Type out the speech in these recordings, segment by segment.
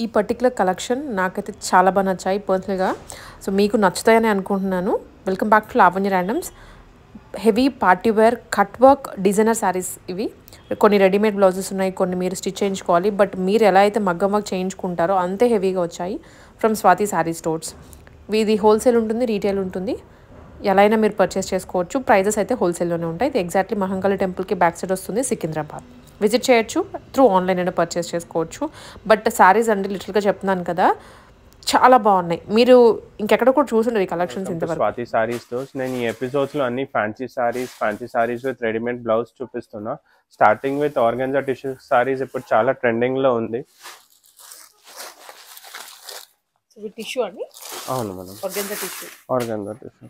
ఈ particular collection నాకైతే చాలా బాగా నచ్చాయి పర్సనల్గా. సో మీకు నచ్చుతాయని అనుకుంటున్నాను. Welcome back to Lavanya randoms. Heavy party wear cut work designer saris ఇవి. కొన్ని రెడీమేడ్ బ్లౌజెస్ ఉన్నాయి, కొన్ని మీరు స్టిచ్ చేయించుకోవాలి. బట్ మీరు ఎలా అయితే మగ్గం వర్క్ చేయించుకుంటారో అంతే హెవీగా వచ్చాయి ఫ్రమ్ స్వాతి శారీ స్టోర్స్. ఇది హోల్సేల్ ఉంటుంది, రీటైల్ ఉంటుంది, ఎలా అయినా మీరు పర్చేస్ చేసుకోవచ్చు. ప్రైజెస్ అయితే హోల్సేల్లోనే ఉంటాయి. ఇది ఎగ్జాక్ట్లీ మహంకాళి టెంపుల్కి బ్యాక్ సైడ్ వస్తుంది, సికింద్రాబాద్. విజిట్ చేయొచ్చు, త్రూ ఆన్లైన్ అయినా పర్చేస్ చేసుకోవచ్చు. బట్ శారీస్ అంటే లిటిల్గా చెప్తున్నాను కదా, చాలా బాగున్నాయి. మీరు ఇంకెక్కడ కూడా చూసుంటారు ఈ కలెక్షన్స్ ఇంతవరకు. స్వాతి సారీస్ తో నేను ఈ ఎపిసోడ్స్ లో అన్ని fancy saris with readymade blouse చూపిస్తున్నా. Starting with organza tissue saris ఇప్పుడు చాలా ట్రెండింగ్ లో ఉంది. టిష్యూ అండి? అవును madam, organza tissue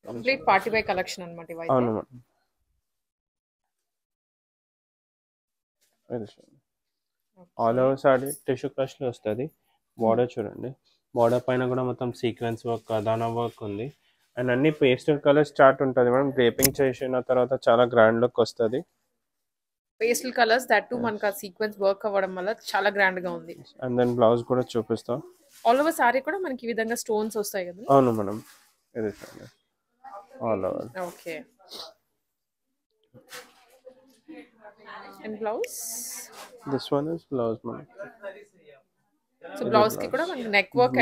complete party wear collection అన్నమాట ఇవి. అవును madam. All over sari tissue crush లో వస్తుంది. బార్డర్ చూడండి, బార్డర్ పైన కూడా మొత్తం సీక్వెన్స్ వర్క్, కదానా వర్క్ ఉంది. అండ్ అన్ని పేస్టల్ కలర్ స్టార్ట్ ఉంటుంది మేడం. డ్రేపింగ్ చేసిన తర్వాత చాలా గ్రాండ్ లుక్ వస్తుంది. పేస్టల్ కలర్స్ దట్ టు మనకు సీక్వెన్స్ వర్క్ అవ్వడం వల్ల చాలా గ్రాండ్ గా ఉంది. అండ్ దెన్ బ్లౌజ్ కూడా చూపిస్తాం. ఆల్ ఓవర్ సారీ కూడా మనకి ఈ విధంగా స్టోన్స్ వస్తాయి కదా. అవును మేడం, ఇది చూడండి all over. Okay. And blouse, this one is blouse madam. So blouse కి కూడా మనకి నెక్ వర్క్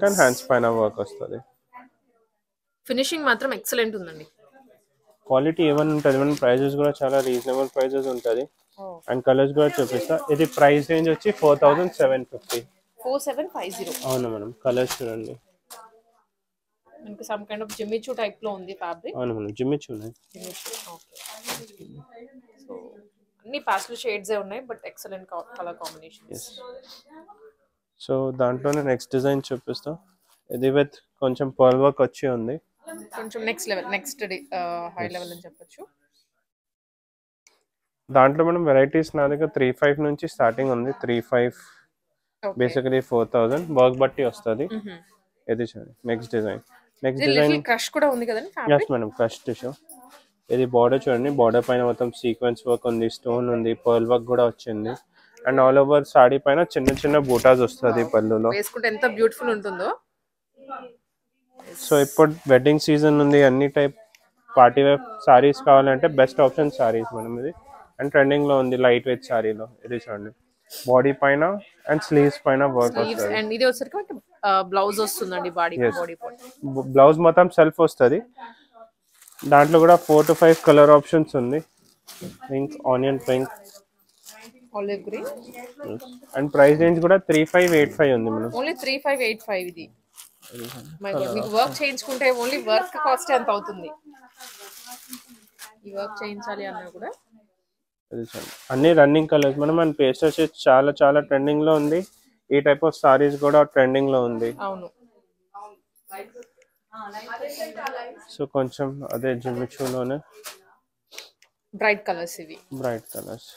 అండ్ హ్యాండ్స్ పైన వర్క్ వస్తుంది. ఫినిషింగ్ మాత్రం ఎక్సలెంట్ ఉందండి. క్వాలిటీ ఏమని ఉంటుంది మేడం, ప్రైజెస్ కూడా చాలా రీజనబుల్ ప్రైజెస్ ఉంటుంది. అండ్ కలర్స్ కూడా చూపిస్తా. ఇది ప్రైస్ రేంజ్ వచ్చి 4750. 4750. అవును మేడం. కలర్స్ చూడండి, మనకి some kind of Jimmy Choo type లో ఉంది ఫ్యాబ్రిక్. అవును మేడం, జిమ్మిచూ ఉన్నాయి. ఓకే. సో అన్ని పాస్టల్ షేడ్స్ ఏ ఉన్నాయి, but excellent colour combinations. So దాంట్లోనే నెక్స్ట్ డిజైన్ చూపిస్తా. ఇది విత్ కొంచెం పర్ల్ వర్క్ వచ్చి ఉంది, కొంచెం నెక్స్ట్ హై లెవెల్ అని చెప్పొచ్చు. దాంట్లో మనం వెరైటీస్ నా దగ్గర 35 నుంచి స్టార్టింగ్ ఉంది. 35 బేసికలీ 4000 వర్క్ బట్టి వస్తుంది. ఇది చూడండి నెక్స్ట్ డిజైన్. క్రష్ కూడా ఉంది కదండి fabric. yes madam, crush tissue. ఇది బార్డర్ చూడండి, బార్డర్ పైన మొత్తం సీక్వెన్స్ వర్క్ ఉంది, స్టోన్ ఉంది, పర్ల్ వర్క్ కూడా వచ్చింది. అండ్ ఆల్ ఓవర్ సాడీ పైన చిన్న చిన్న బూటాస్ వస్తుంది పళ్ళులో. వేసుకుంటే ఎంత బ్యూటిఫుల్ ఉంటుందో. సో ఇప్పుడు వెడ్డింగ్ సీజన్ ఉంది, అన్ని టైప్ పార్టీ వేర్ సారీస్ కావాలంటే బెస్ట్ ఆప్షన్ సారీస్ మేడం ఇది. అండ్ ట్రెండింగ్ లో ఉంది లైట్ వెయిట్ సారీలో. ఇది చూడండి, బాడీ పైన అండ్ స్లీవ్స్ పైన వర్క్ వస్తుంది. అండ్ ఇది వచ్చరికి బ్లౌజ్ వస్తుందండి, బాడీ బ్లౌజ్ మొత్తం సెల్ఫ్ వస్తుంది. దాంట్లో కూడా 4 to 5 కలర్ ఆప్షన్స్ ఉంది. Pink, onion pink, olive green. And price range కూడా 3585 ఉంది మేడం. ఓన్లీ 3585. ఇది మీకు వర్క్ చేయించుకుంటే ఓన్లీ వర్క్ కాస్ట్ ఎంత అవుతుంది? ఈ వర్క్ చేయించాలి అన్నా కూడా అన్ని రన్నింగ్ కలర్స్ మనం. అండ్ పేస్టల్ షేడ్స్ చాలా చాలా ట్రెండింగ్ లో ఉంది. ఈ టైప్ ఆఫ్ సారీస్ కూడా ట్రెండింగ్ లో ఉంది. అవును. సో కొంచెం అదే జిమ్మిచూలోనే బ్రైట్ కలర్స్. ఇవి బ్రైట్ కలర్స్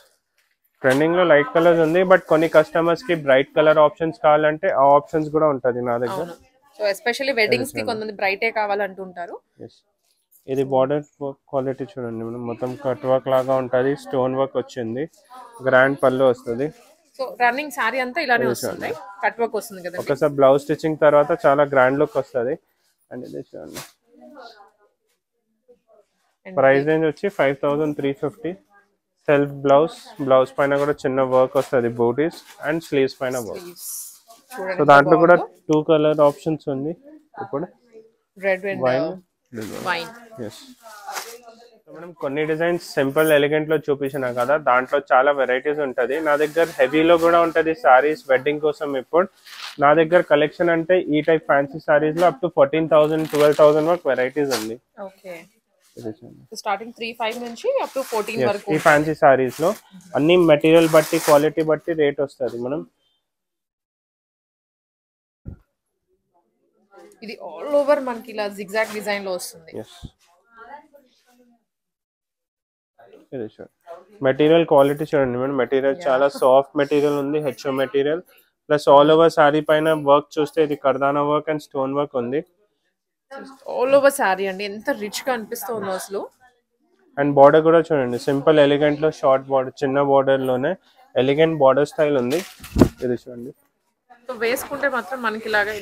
ట్రెండింగ్ లో. లైట్ కలర్స్ ఉంది, బట్ కొన్ని కస్టమర్స్ కి బ్రైట్ కలర్ ఆప్షన్స్ కావాలంటే ఆ ఆప్షన్స్ కూడా ఉంటది నా దగ్గర. సో ఎస్పెషల్లీ వెడ్డింగ్స్ కి కొంతమంది బ్రైటే కావాలంటుంటారు. ఇది బార్డర్ క్వాలిటీ చూడండి మేడం, మొత్తం కట్ వర్క్ లాగా ఉంటది, స్టోన్ వర్క్ వచ్చింది, గ్రాండ్ పళ్ళు వస్తుంది. సో రన్నింగ్ సారీ అంతా ఇలానే వస్తుంది, కట్ వర్క్ వస్తుంది కదా. ఒకసారి బ్లౌజ్ స్టిచ్చింగ్ తర్వాత చాలా గ్రాండ్ లుక్ వస్తుంది. అండ్ ఇది చూడండి, ప్రైస్ రేంజ్ వచ్చి 5350. సెల్ఫ్ బ్లౌజ్ పైన కూడా చిన్న వర్క్ వస్తుంది, బూటీస్ అండ్ స్లీవ్స్ పైన వర్క్. సో దాంట్లో కూడా 2 కలర్ ఆప్షన్స్ ఉంది ఇప్పుడు, రెడ్ అండ్ వైన్. మేడం కొన్ని డిజైన్స్ సింపుల్ ఎలిగెంట్ లో చూపించినా కదా, దాంట్లో చాలా వెరైటీస్ ఉంటది. నా దగ్గర హెవీలో కూడా ఉంటది సారీస్ వెడ్డింగ్ కోసం. ఇప్పుడు నా దగ్గర కలెక్షన్ అంటే ఈ టైప్ ఫ్యాన్సీ సారీస్ లో అప్ టు 14,000 12,000 వరకు వెరైటీస్ ఉంది. ఓకే. స్టార్టింగ్ 35 నుంచి అప్ టు 14 వరకు. ఈ ఫ్యాన్సీ సారీస్ లో అన్ని మెటీరియల్ బట్టి, క్వాలిటీ బట్టి రేట్ వస్తుంది మనం. ఇది ఆల్ ఓవర్ మనకి ఇలా జిగ్జాగ్ డిజైన్ లో వస్తుంది. మెటీరియల్ క్వాలిటీ చూడండి మేడం, మెటీరియల్ చాలా సాఫ్ట్ మెటీరియల్ ఉంది, HO material. Plus all over sorry పైన వర్క్ చూస్తే ఇది కర్దానా వర్క్ అండ్ స్టోన్ వర్క్ ఉంది. ఆల్ ఓవర్ సారీ అండి, ఎంత రిచ్ గా అనిపిస్తుంది అసలు. అండ్ బార్డర్ కూడా చూడండి, సింపుల్ ఎలిగెంట్ లో షార్ట్ బార్డర్, చిన్న బార్డర్ లోనే ఎలిగెంట్ బార్డర్ స్టైల్ ఉంది. ఇది చూడండి. సో వేసుకుంటే మాత్రం మనకి ఇలాగా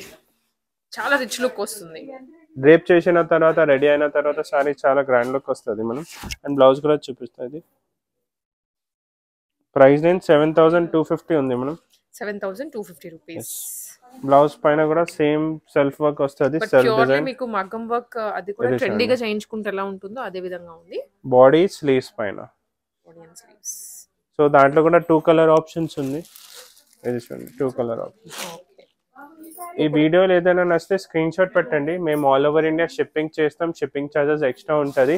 చాలా రిచ్ లుక్ వస్తుంది. డ్రేప్ చేసిన తర్వాత రెడీ అయిన తర్వాత సారీ చాలా గ్రాండ్ లుక్ వస్తుంది మనం. అండ్ బ్లౌజ్ కూడా చూపిస్తుంది. ప్రైస్ రేంజ్ 7250 ఉంది మనం. 7250 రూపీస్. బ్లౌజ్ పైన కూడా సేమ్ సెల్ఫ్ వర్క్ వస్తుంది. సెల్ఫ్ డిజైన్ మీకు మగ్గం వర్క్ అది కూడా ట్రెండీగా చేయించుకుంటే ఎలా ఉంటుందో అదే విధంగా ఉంది. బాడీ స్లీవ్స్ పైన. సో దాంట్లో కూడా 2 కలర్ ఆప్షన్స్ ఉంది. ఇది చూడండి 2 కలర్ ఆప్షన్స్. ఈ వీడియోలో ఏదైనా నచ్చితే స్క్రీన్ షాట్ పెట్టండి. మేము ఆల్ ఓవర్ ఇండియా షిప్పింగ్ చేస్తాం. షిప్పింగ్ ఛార్జెస్ ఎక్స్ట్రా ఉంటుంది.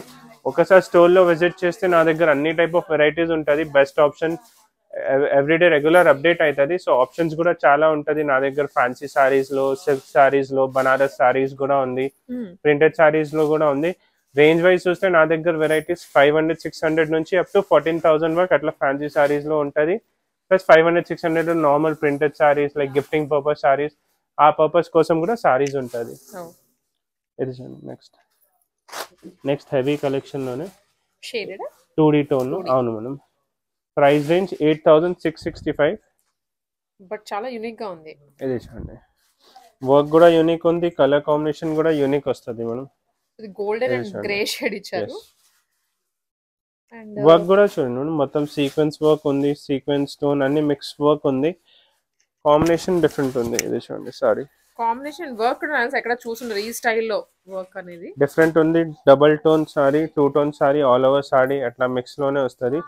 ఒకసారి స్టోర్లో విజిట్ చేస్తే నా దగ్గర అన్ని టైప్ ఆఫ్ వెరైటీస్ ఉంటుంది. Best option everyday regular update అవుతుంది. సో ఆప్షన్స్ కూడా చాలా ఉంటుంది నా దగ్గర. ఫ్యాన్సీ సారీస్లో, సిల్క్ సారీస్లో, బనారస్ సారీస్ కూడా ఉంది, ప్రింటెడ్ సారీస్లో కూడా ఉంది. రేంజ్ వైజ్ చూస్తే నా దగ్గర వెరైటీస్ 500-600 నుంచి అప్ టు 14,000 వరకు అట్లా ఫ్యాన్సీ సారీస్లో ఉంటుంది. Plus 500-600 normal printed saris like gifting purpose saris, ఆ పర్పస్ కోసం కూడా సారీస్ ఉంటుంది. ఇది నెక్స్ట్ హెవీ కలెక్షన్లోనే 2D టోన్. అవును మేడం. Price range 8,665. బట్ చాలా యూనిక్ గా ఉంది. ఇది చూడండి. వర్క్ కూడా యూనిక్ ఉంది. కలర్ కాంబినేషన్ కూడా యూనిక్ వస్తుంది మేడం. ఇది గోల్డెన్ అండ్ గ్రే షేడ్ ఇచ్చారు. అండ్ వర్క్ కూడా చూడండి మొత్తం సీక్వెన్స్ వర్క్ ఉంది. సీక్వెన్స్ స్టోన్ అన్ని మిక్స్ వర్క్ ఉంది. కాంబినేషన్ డిఫరెంట్ ఉంది. ఇది చూడండి సారీ కాంబినేషన్ వర్క్ ఎక్కడ చూసుంటారు ఈ స్టైల్లో వర్క్ అనేది డిఫరెంట్ ఉంది. Double tone sorry, 2 tone sorry, all over sorry అట్లా మిక్స్ లోనే వస్తుంది.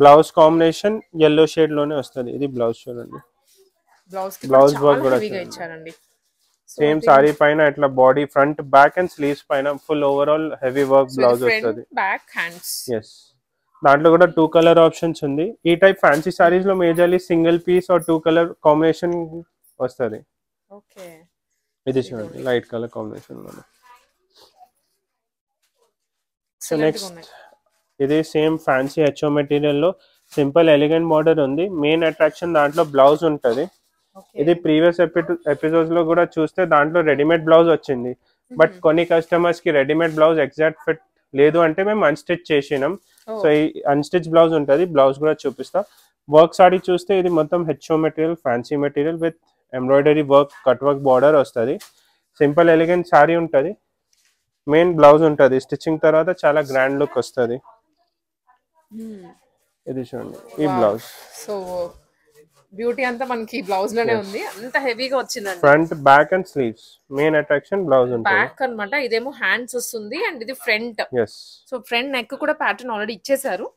బ్లౌజ్ కాంబినేషన్ yellow షేడ్ లోనే వస్తుంది. ఇది బ్లౌజ్ చూడండి. బ్లౌజ్ వర్క్ కూడా ఇచ్చారండి. సేమ్ సారీ పైన ఇట్లా body front back and sleeves పైన full overall heavy work blouse వస్తుంది. Back hands. yes దాంట్లో కూడా 2 కలర్ ఆప్షన్స్ ఉంది. ఈ టైప్ ఫ్యాన్సీ సారీస్ లో majorly single piece or 2 colour combination వస్తుంది. ఓకే ఇది చూడండి లైట్ కలర్ కాంబినేషన్ లో. సో నెక్స్ట్ ఇది సేమ్ ఫ్యాన్సీ హెచ్ఓ మెటీరియల్ లో సింపుల్ ఎలిగెంట్ బార్డర్ ఉంది. మెయిన్ అట్రాక్షన్ దాంట్లో బ్లౌజ్ ఉంటుంది. ఇది ప్రీవియస్ ఎపిసోడ్స్ లో కూడా చూస్తే దాంట్లో రెడీమేడ్ బ్లౌజ్ వచ్చింది. బట్ కొన్ని కస్టమర్స్ కి రెడీమేడ్ బ్లౌజ్ ఎగ్జాక్ట్ ఫిట్ లేదు అంటే మేము అన్స్టిచ్ చేసినాం. సో ఈ అన్స్టిచ్ బ్లౌజ్ ఉంటుంది. బ్లౌజ్ కూడా చూపిస్తా. వర్క్ సారీ చూస్తే ఇది మొత్తం HO material, fancy material with embroidery work, cut work border వస్తుంది. సింపుల్ ఎలిగెంట్ సారీ ఉంటుంది. మెయిన్ బ్లౌజ్ ఉంటుంది. స్టిచ్చింగ్ తర్వాత చాలా గ్రాండ్ లుక్ వస్తుంది. ఇది చూడండి ఈ బ్లౌజ్. సో బ్యూటీ అంతా మనకి బ్లౌజ్ లోనే ఉంది. అంత హెవీగా వచ్చిందండి. Front back and sleeves main attraction blouse ఉంటుంది. బ్యాక్ అన్నమాట. ఇదేమో హ్యాండ్స్ వస్తుంది అండ్ ఇది ఫ్రంట్. సో ఫ్రంట్ నెక్ కూడా ప్యాటర్న్ ఆల్రెడీ ఇచ్చేసారు.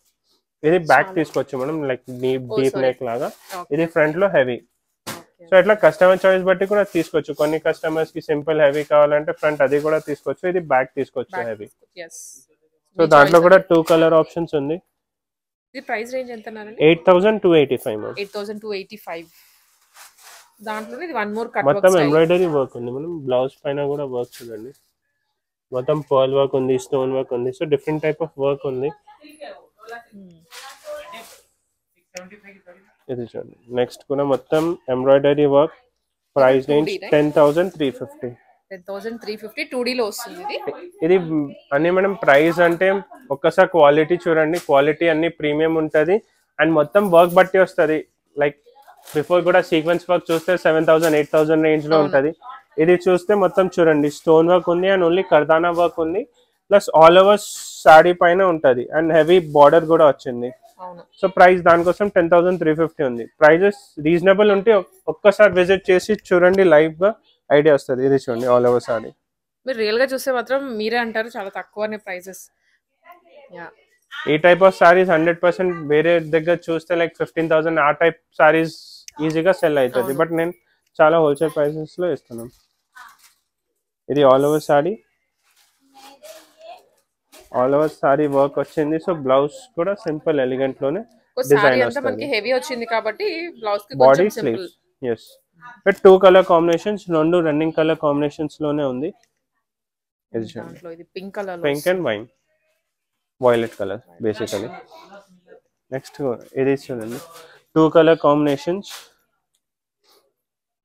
ఇది బ్యాక్ తీసుకోవచ్చు మనం లైక్ డీప్ నెక్ లాగా. ఇది ఫ్రంట్ లో హెవీ. సో ఇట్లా కస్టమర్ చాయిస్ బట్టి కూడా తీసుకోవచ్చు. కొన్ని కస్టమర్స్ కి సింపుల్ హెవీ కావాలంటే ఫ్రంట్ అది కూడా తీసుకోవచ్చు. ఇది బ్యాక్ తీసుకోవచ్చు హెవీ. సో దాంట్లో కూడా 2 కలర్ ఆప్షన్స్ ఉంది. ఇది ప్రైస్ రేంజ్ ఎంత అన్నారండి? 8,285 8,285. దాంట్లోనే ఇది వన్ మోర్ కట్ వర్క్ మొత్తం ఎంబ్రాయిడరీ వర్క్ ఉంది. మనం బ్లౌజ్ పైన కూడా వర్క్ చూడండి. మొత్తం పర్ల్ వర్క్ ఉంది, స్టోన్ వర్క్ ఉంది. So different type of work ఉంది. ఇది చూడండి నెక్స్ట్ కూడా మొత్తం embroidery work. Price range 10,350. 10,350 2D లో వస్తుంది ఇది. ఇది అన్ని మేడం ప్రైస్ అంటే ఒక్కసారి క్వాలిటీ చూడండి. క్వాలిటీ అన్ని ప్రీమియం ఉంటుంది అండ్ మొత్తం వర్క్ బట్టి వస్తుంది. లైక్ బిఫోర్ కూడా సీక్వెన్స్ వర్క్ చూస్తే 7,000-8,000 రేంజ్ లో ఉంటుంది. ఇది చూస్తే మొత్తం చూడండి స్టోన్ వర్క్ ఉంది అండ్ ఓన్లీ కర్దానా వర్క్ ఉంది. ప్లస్ ఆల్ ఓవర్ సారీ పైన ఉంటుంది అండ్ హెవీ బార్డర్ కూడా వచ్చింది. సో ప్రైస్ దానికోసం 10,350 ఉంది. ప్రైజెస్ రీజనబుల్ ఉంటే ఒక్కసారి విజిట్ చేసి చూడండి, లైవ్ గా ఐడియా వస్తుంది. ఇది చూడండి ఆల్ ఓవర్ సారీ. మీరు రియల్ గా చూస్తే మాత్రం మీరే అంటారు చాలా తక్కువనే ప్రైజెస్. ఈ టైప్ ఆఫ్ సారీస్ 100% వేరే దగ్గర చూస్తే లైక్ 15,000 ఆ టైప్ సారీస్ ఈజీగా సెల్ అవుతుంది. బట్ నేను చాలా హోల్సేల్ ప్రైసెస్ లో ఇస్తున్నాను. ఇది all over sari. All over sari work వచ్చింది. సో బ్లౌజ్ కూడా సింపుల్ ఎలిగెంట్ లోనే డిజైన్ వస్తుంది. హెవీ వచ్చింది కాబట్టి బ్లౌజ్ కి body sleeves. yes with 2 colour combinations. 2 running colour combinations లోనే ఉంది. ఇది చూడండి ఇది pink colour, pink and wine violet colour basically. Next ఇది చూడండి 2 కలర్ కాంబినేషన్స్.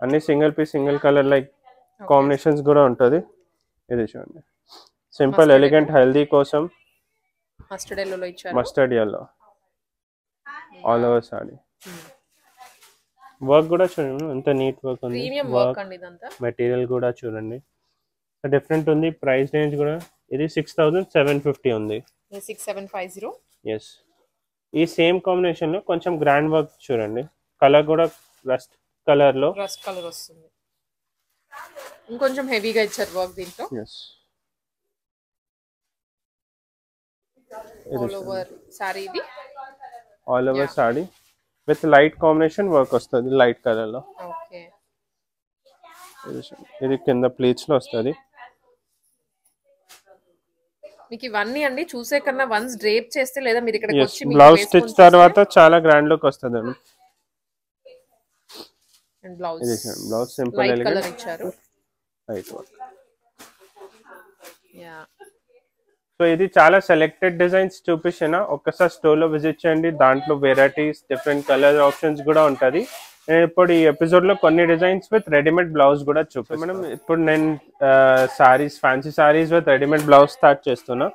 అన్ని single piece single colour like combinations కూడా ఉంటుంది. ఇది చూడండి సింపుల్ ఎలిగెంట్ హెల్దీ కోసం మస్టర్డ్ yellow లో ఇచ్చారు. Mustard yellow all over sari. Work కూడా చూడండి ఎంత నీట్ వర్క్ ఉంది. ప్రీమియం వర్క్ అండి ఇదంతా. మెటీరియల్ కూడా చూడండి డిఫరెంట్ ఉంది. ప్రైస్ రేంజ్ కూడా ఇది 6750 ఉంది. 6750. ఎస్. ఈ సేమ్ కాంబినేషన్ లో కొంచెం గ్రాండ్ వర్క్ చూడండి. కలర్ కూడా రస్ట్ కలర్ లో వస్తుంది. ఇంకొంచెం హెవీగా ఇచ్చారు వర్క్ దీంట్లో. ఎస్. ఆల్ ఓవర్ సారీ ఇది. All over sorry with light combination work వస్తుంది లైట్ కలర్ లో. ఓకే. ఇది కింద ప్లీట్స్ లో వస్తుంది. మీకు ఇవన్నీ అండి చూసే కన్నా వన్స్ డ్రేప్ చేస్తే లేదా మీరు ఇక్కడికి వచ్చి బ్లౌజ్ స్టిచ్ తర్వాత చాలా గ్రాండ్ లుక్ వస్తుంది అండి. And blouse simple light colour ఇచ్చారు. Light work. యా. సో ఇది చాలా సెలెక్టెడ్ డిజైన్స్ చూపించిన ఒక్కసారి స్టోర్ లో విజిట్ చేయండి. దాంట్లో వెరైటీస్ డిఫరెంట్ కలర్ ఆప్షన్స్ కూడా ఉంటుంది. నేను ఇప్పుడు ఈ ఎపిసోడ్ లో కొన్ని డిజైన్స్ విత్ రెడీమేడ్ బ్లౌజ్ కూడా చూపిస్తాను. మేడం ఇప్పుడు నేను saris fancy saris with readymade blouse start చేస్తున్నా.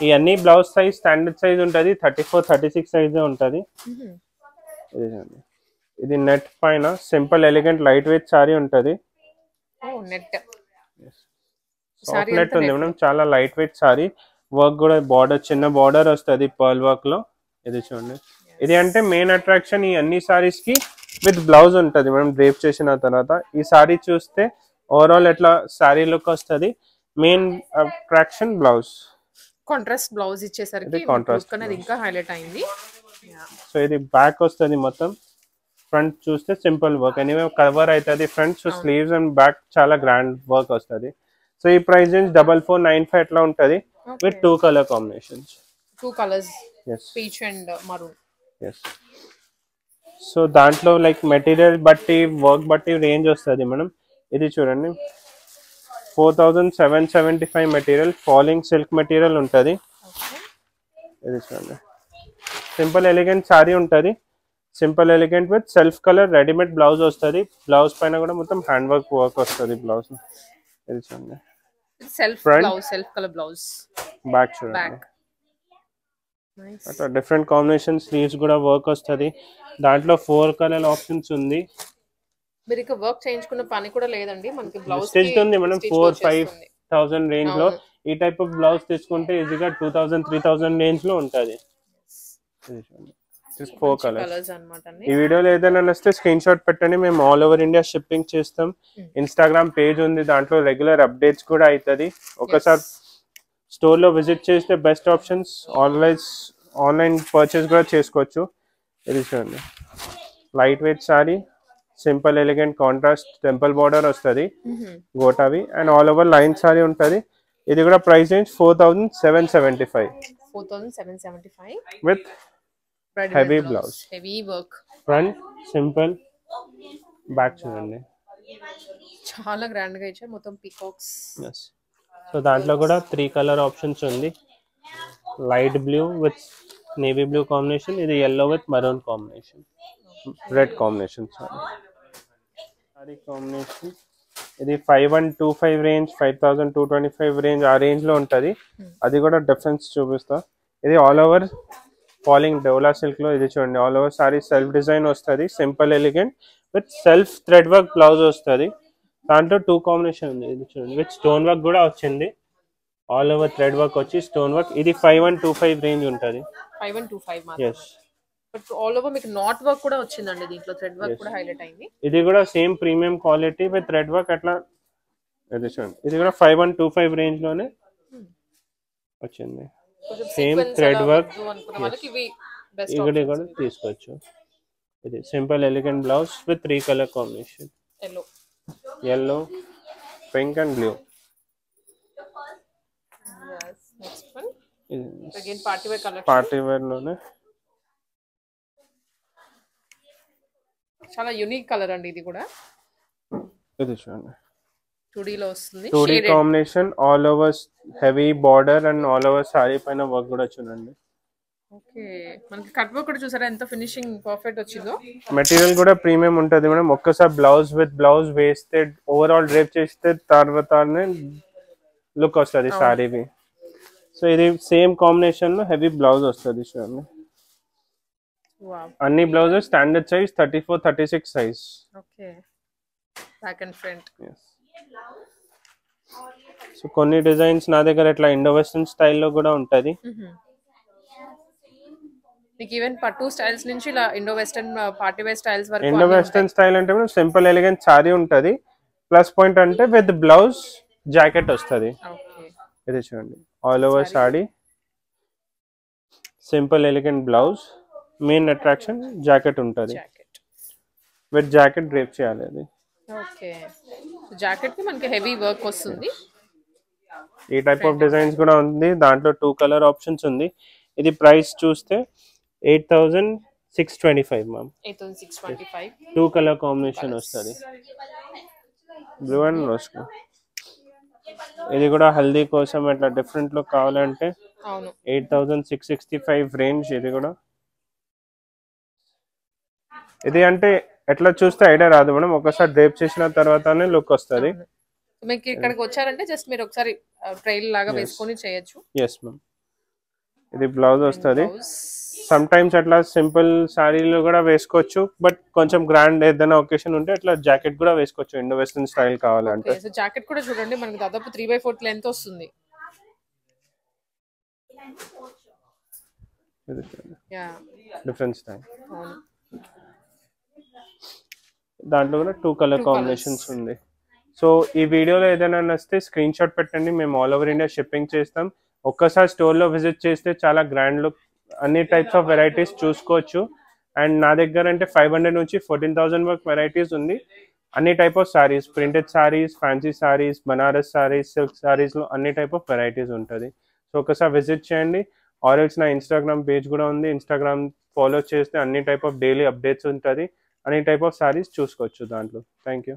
ఈ అన్ని బ్లౌజ్ సైజ్ స్టాండర్డ్ సైజ్ ఉంటుంది. 34, 36 సైజే ఉంటుంది. ఇది నెట్ పైన simple elegant light weight sorry ఉంటుంది. సాఫ్ట్ నెట్ ఉంది మేడం. చాలా లైట్ వెయిట్ సారీ. వర్క్ కూడా బార్డర్ చిన్న బార్డర్ వస్తుంది పర్ల్ వర్క్ లో. ఇది చూడండి. ఇది అంటే మెయిన్ అట్రాక్షన్ ఈ అన్ని సారీస్ కి విత్ బ్లౌజ్ ఉంటుంది మనం డ్రేప్ చేసిన తర్వాత. ఈ సారీ చూస్తే ఓవరాల్ ఎట్లా సారీ లుక్ వస్తుంది. Main attraction blouse. Contrast blouse ఇచ్చేసరికి కాంట్రాస్ట్ ఇంకా హైలైట్ అయింది. సో ఇది బ్యాక్ వస్తుంది మొత్తం. ఫ్రంట్ చూస్తే సింపుల్ వర్క్ ఎనీవే కవర్ అవుతుంది front. So sleeves and back చాలా గ్రాండ్ వర్క్ వస్తుంది. సో ఈ ప్రైస్ రేంజ్ 4495 ఎట్లా ఉంటుంది with 2 colour combinations. 2 colours. yes. Peach and maroon. yes. So దాంట్లో లైక్ మెటీరియల్ బట్టి వర్క్ బట్టి రేంజ్ వస్తుంది మేడం. ఇది చూడండి 4775 మెటీరియల్ ఫాలింగ్ సిల్క్ మెటీరియల్ ఉంటుంది. ఇది చూడండి సింపుల్ ఎలిగెంట్ సారీ ఉంటుంది. Simple elegant with self colour readymade blouse వస్తుంది. బ్లౌజ్ పైన కూడా మొత్తం హ్యాండ్ వర్క్ వస్తుంది బ్లౌజ్. ఇది చూడండి సెల్ఫ్ కలర్ బ్లౌజ్. బ్యాక్ చూడండి అట్లా డిఫరెంట్ కాంబినేషన్ స్లీవ్స్ కూడా వర్క్ వస్తుంది. దాంట్లో 4 కలర్ ఆప్షన్స్ ఉంది. మీరు ఇక వర్క్ చేయించుకున్న పని కూడా లేదండి. మనకి బ్లౌజ్ స్టిచ్ ఉంది మనం 4-5,000 రేంజ్ లో. ఈ టైప్ ఆఫ్ బ్లౌజ్ తీసుకుంటే ఈజీగా 2000-3000 రేంజ్ లో ఉంటుంది. 4 కలర్స్ అన్నమాట. ఈ వీడియోలో ఏదైనా నచ్చితే స్క్రీన్ షాట్ పెట్టండి. మేము ఆల్ ఓవర్ ఇండియా షిప్పింగ్ చేస్తాం. ఇన్స్టాగ్రామ్ పేజ్ ఉంది. దాంట్లో రెగ్యులర్ అప్డేట్స్ కూడా అవుతుంది. ఒకసారి స్టోర్ లో విజిట్ చేస్తే బెస్ట్ ఆప్షన్స్. ఆన్లైన్ పర్చేస్ కూడా చేసుకోవచ్చు. ఇది చూడండి lightweight sari simple elegant contrast temple border వస్తుంది గోటావి and all over line sari ఉంటుంది. ఇది కూడా price range 4775 with heavy blouse. Heavy work. Front simple back చూడండి చాలా గ్రాండ్ గా ఇచ్చారు మొత్తం పీకాక్స్. సో దాంట్లో కూడా 3 కలర్ ఆప్షన్స్ ఉంది. Light blue with navy blue combination. ఇది yellow with maroon combination. Red combination sorry combination. ఇది 5125 రేంజ్ 5225 రేంజ్ ఆ రేంజ్ లో ఉంటుంది. అది కూడా డిఫరెన్స్ చూపిస్తా. ఇది all over falling Dola silk లో. ఇది చూడండి all over sari self design వస్తుంది. Simple elegant with self thread work blouse వస్తుంది. దాంట్లో 2 కాంబినేషన్ ఉంది. ఇది చూడండి విత్ స్టోన్ వర్క్ కూడా వచ్చింది. ఆల్ ఓవర్ థ్రెడ్ వర్క్ వచ్చి స్టోన్ వర్క్. ఇది 5125 రేంజ్ ఉంటుంది. 5125 yes. బట్ ఆల్ ఓవర్ మీకు నాట్ వర్క్ కూడా వచ్చిందండి. దీంట్లో థ్రెడ్ వర్క్ కూడా హైలైట్ అయింది. ఇది కూడా same premium quality with thread work అట్లా. ఇది చూడండి ఇది కూడా 5125 రేంజ్ లోనే వచ్చింది. సేమ్ థ్రెడ్ వర్క్ ఇక్కడ కూడా తీసుకోవచ్చు. ఇది simple elegant blouse with 3 colour combination. yellow pink and blue. yes next one again party wear collection. party wear లోనే చాలా యూనిక్ కలర్ అండి ఇది కూడా. ఇది చూడండి 2D లో వస్తుంది. 2D combination all over heavy border and all over sorry పైన వర్క్ కూడా చూడండి. ఓకే మనకి కట్ వర్క్ కూడా చూసారా ఎంత ఫినిషింగ్ పర్ఫెక్ట్ వచ్చిందో. మెటీరియల్ కూడా ప్రీమియం ఉంటుంది మేడం. ఒక్కసారి బ్లౌజ్ విత్ బ్లౌజ్ వేస్తే ఓవరాల్ డ్రేప్ చేస్తే తర్వాతనే లుక్ వస్తుంది సారీవి. సో ఇది సేమ్ కాంబినేషన్ లో హెవీ బ్లౌజ్ వస్తుంది చూడండి. వావ్. అన్ని blouses standard size 34-36 size. Okay. Back and front. So కొన్ని డిజైన్స్ నా దగ్గర ఇట్లా ఇండో వెస్టర్న్ స్టైల్లో కూడా ఉంటుంది. మీకు ఈవెన్ పట్టు స్టైల్స్ నుంచి ఇలా Indo western party wear styles వరకు ఇండో వెస్టర్న్ స్టైల్ అంటే సింపుల్ ఎలిగెంట్ సారీ ఉంటుంది. ప్లస్ పాయింట్ అంటే విత్ బ్లౌజ్ జాకెట్ వస్తుంది. ఇది చూడండి all over sari, simple elegant blouse, main attraction jacket ఉంటుంది. విత్ జాకెట్ డ్రేప్ చేయాలి అది. ఓకే. జాకెట్ కి మనకి హెవీ వర్క్ వస్తుంది. ఈ టైప్ ఆఫ్ డిజైన్స్ కూడా ఉంది. దాంట్లో 2 కలర్ ఆప్షన్స్ ఉంది. ఇది ప్రైస్ చూస్తే 8625 మ్యామ్. 8625. 2 కలర్ కాంబినేషన్ వస్తుంది, బ్లూ అండ్ రోజ్. ఇది కూడా హల్దీ కోసం అట్లా డిఫరెంట్ లుక్ కావాలంటే 8665 రేంజ్. ఇది కూడా ఇది అంటే ఎట్లా చూస్తే ఐడియా రాదు మేడం, ఒకసారి డ్రేప్ చేసిన తర్వాతనే లుక్ వస్తుంది. మీకు ఇక్కడికి వచ్చారంటే జస్ట్ మీరు ఒకసారి ట్రైల్ లాగా వేసుకొని చేయొచ్చు. Yes ma'am. ఇది బ్లౌజ్ వస్తుంది. సమ్ టైమ్స్ అట్లా సింపుల్ సారీలో కూడా వేసుకోవచ్చు, బట్ కొంచెం గ్రాండ్ ఏదైనా ఒకేషన్ ఉంటే అట్లా జాకెట్ కూడా వేసుకోవచ్చు ఇండో వెస్టర్న్ స్టైల్ కావాలంటే. జాకెట్ కూడా చూడండి మనకి దాదాపు 3/4 లెంత్ వస్తుంది. Different style. దాంట్లో కూడా 2 కలర్ కాంబినేషన్స్ ఉంది. సో ఈ వీడియోలో ఏదైనా నచ్చితే స్క్రీన్ షాట్ పెట్టండి, మేము ఆల్ ఓవర్ ఇండియా షిప్పింగ్ చేస్తాం. ఒక్కసారి స్టోర్లో విజిట్ చేస్తే చాలా గ్రాండ్ లుక్ అన్ని టైప్స్ ఆఫ్ వెరైటీస్ చూసుకోవచ్చు. అండ్ నా దగ్గర అంటే 500 నుంచి 14,000 వరకు వెరైటీస్ ఉంది. అన్ని type of saris, printed saris, fancy saris, Banaras saris, silk సారీస్లో అన్ని టైప్ ఆఫ్ వెరైటీస్ ఉంటుంది. సో ఒకసారి విజిట్ చేయండి. ఆర్ఎల్స్ నా ఇన్స్టాగ్రామ్ పేజ్ కూడా ఉంది, ఇన్స్టాగ్రామ్ ఫాలో చేస్తే అన్ని టైప్ ఆఫ్ డైలీ అప్డేట్స్ ఉంటుంది. అన్ని టైప్ ఆఫ్ సారీస్ చూసుకోవచ్చు దాంట్లో. Thank you.